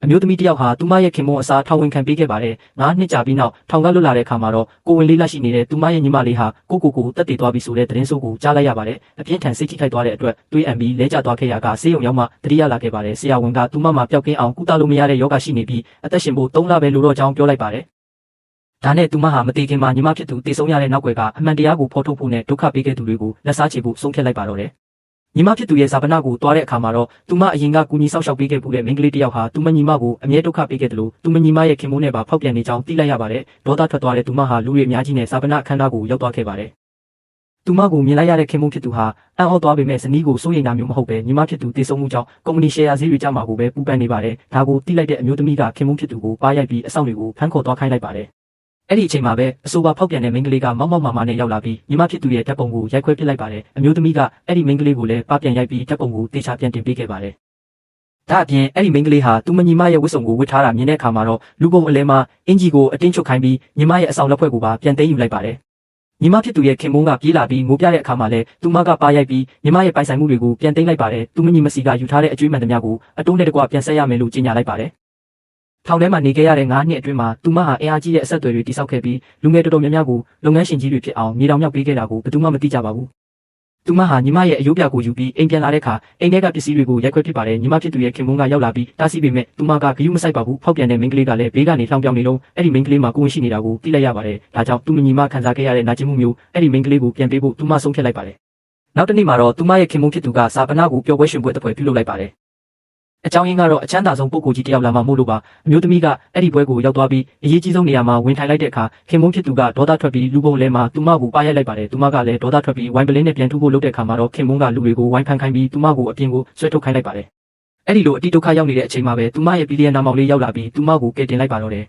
အမျိုးသမီးတယောက်ဟာသူမရဲ့ခင်မုန်းအစားထောင်ဝင်ခံပေးခဲ့ပါတယ်။9 နှစ်ကြာပြီးနောက်ထောင်ကလွတ်လာတဲ့အခါမှာတော့ကိုဝင်လေးလက်ရှိနေတဲ့သူမရဲ့ညီမလေးဟာကိုတက်တည်သွားပြီဆိုတဲ့သတင်းဆိုးကိုကြားလိုက်ရပါတယ်။အပြင်းထန်စိတ်ထိခိုက်သွားတဲ့အတွက်တွေးအံပြီးလဲကျသွားခဲ့ရကဆေးရုံရောက်မှတတိယလာခဲ့ပါတယ်။ဆရာဝန်ကသူမမှာပျောက်ကင်းအောင်ကုသလို့မရတဲ့ယောဂရှိနေပြီးအသက်ရှင်ဖို့3 လပဲလိုတော့ကြောင်းပြောလိုက်ပါတယ်။ဒါနဲ့သူမဟာမတည်ခင်မှာညီမဖြစ်သူတည်ဆုံးရတဲ့နောက်ွယ်ကအမှန်တရားကိုဖော်ထုတ်ဖို့နဲ့ဒုက္ခပေးခဲ့သူတွေကိုလက်စားချေဖို့ဆုံးဖြတ်လိုက်ပါတော့တယ်။ညီမဖြစ်သူရဲ့ဇာပနာကိုတွားတဲ့အခါမှာတော့သူမအရင်ကကူညီဆောက်ရှောက်ပေးခဲ့မှုတဲ့မိန်းကလေးတစ်ယောက်ဟာသူမညီမကိုအမြဲဒုက္ခပေးခဲ့တယ်လို့သူမညီမရဲ့ခင်မုန်းနဲ့ပါဖောက်ပြန်နေကြောင်းသိလိုက်ရပါတယ်။ဒေါသထွက်သွားတဲ့သူမဟာလူတွေအများကြီးနဲ့ဇာပနာအခမ်းအနားကိုရောက်သွားခဲ့ပါတယ်။သူမကိုမြင်လိုက်ရတဲ့ခင်မုန်းဖြစ်သူဟာအံ့ဩသွားပေမဲ့ဇနီးကိုစိုးရိမ်တာမျိုးမဟုတ်ပဲညီမဖြစ်သူတည်ဆုံမှုကြောင့်ကုမ္ပဏီရှယ်ယာဈေးတွေကျမှာကိုပဲပူပန်နေပါတယ်။ဒါကိုသိလိုက်တဲ့အမျိုးသမီးကခင်မုန်းဖြစ်သူကိုပါရိုက်ပြီးအဆောင်တွေကိုဖမ်းခေါ်သွားခိုင်းလိုက်ပါတယ်။အဲ့ဒီအချိန်မှာပဲအဆိုပါဖောက်ပြန်တဲ့မိန်းကလေးကမောက်မာနဲ့ရောက်လာပြီးညီမဖြစ်သူရဲ့ဓာတ်ပုံကိုရိုက်ခွဲပစ်လိုက်ပါတယ်။အမျိုးသမီးကအဲ့ဒီမိန်းကလေးကိုလည်းပပြန်ရိုက်ပြီးဓာတ်ပုံကိုတေချာပြန်တင်ပေးခဲ့ပါတယ်။ဒါအပြင်အဲ့ဒီမိန်းကလေးဟာသူမညီမရဲ့ဝတ်စုံကိုဝတ်ထားတာမြင်တဲ့အခါမှာတော့လူပုံအလဲမှာအင်ဂျီကိုအတင်းချုပ်ခိုင်းပြီးညီမရဲ့အဆောင်လက်ဖွဲ့ကိုပါပြန်သိမ်းယူလိုက်ပါတယ်။ညီမဖြစ်သူရဲ့ခင်မုန်းကပြေးလာပြီးငိုပြတဲ့အခါမှာလည်းသူမကပါရိုက်ပြီးညီမရဲ့ပိုင်ဆိုင်မှုတွေကိုပြန်သိမ်းလိုက်ပါတယ်။သူမညီမစီကယူထားတဲ့အကျွေးမှန်သမျှကိုအတုံးနဲ့တကွပြန်ဆက်ရမယ်လို့ကြေညာလိုက်ပါတယ်။ထောင်ထဲမှာနေခဲ့ရတဲ့9 နှစ်အတွင်းမှာသူမဟာအင်အားကြီးတဲ့အဆက်အသွယ်တွေတိစောက်ခဲ့ပြီးလူငယ်တော်တော်များများကိုလုပ်ငန်းရှင်ကြီးတွေဖြစ်အောင်မြေတောင်မြောက်ပေးခဲ့တာကိုဘယ်သူမှမသိကြပါဘူး။သူမဟာညီမရဲ့အယိုးပြကိုယူပြီးအိမ်ပြန်လာတဲ့အခါအိမ်ထဲကပစ္စည်းတွေကိုရိုက်ခွဲပစ်ပါတယ်။ညီမဖြစ်သူရဲ့ခင်မုန်းကရောက်လာပြီးတားဆီးပေမဲ့သူမကဂရုမစိုက်ပါဘူး။ဖောက်ပြန်တဲ့မိန်းကလေးကလည်းဘေးကနေလှောင်ပြောင်နေတော့အဲ့ဒီမိန်းကလေးမှာကိုဝင်ရှိနေတာကိုသိလိုက်ရပါတယ်။ဒါကြောင့်သူမညီမခံစားခဲ့ရတဲ့နာကျင်မှုမျိုးအဲ့ဒီမိန်းကလေးကိုပြန်ပေးဖို့သူမဆုံးဖြတ်လိုက်ပါတယ်။နောက်တစ်နေ့မှာတော့သူမရဲ့ခင်မုန်းဖြစ်သူကစာပနာကိုပျော်ပွဲရှင်ပွဲတစ်ပွဲပြုလုပ်လိုက်ပါတယ်။အကြောင်းရင်းကတော့အချမ်းသာဆုံးပုဂ္ဂိုလ်ကြီးတယောက်လာမှမို့လို့ပါအမျိုးသမီးကအဲ့ဒီပွဲကိုရောက်သွားပြီးအရေးကြီးဆုံးနေရာမှာဝင်ထိုင်လိုက်တဲ့အခါခင်မုန်းဖြစ်သူကဒေါသထွက်ပြီးလူပုံလဲမှာသူမကိုပါရိုက်လိုက်ပါတယ်သူမကလည်းဒေါသထွက်ပြီးဝိုင်းပလင်းနဲ့ပြန်ထူဖို့လုပ်တဲ့အခါမှာတော့ခင်မုန်းကလူတွေကိုဝိုင်းဖန်ခိုင်းပြီးသူမကိုအပြင်ကိုဆွဲထုတ်ခိုင်းလိုက်ပါတယ်အဲ့ဒီလိုအတိဒုက္ခရောက်နေတဲ့အချိန်မှာပဲသူမရဲ့ပီလီယံနာမောင်လေးရောက်လာပြီးသူမကိုကယ်တင်လိုက်ပါတော့တယ်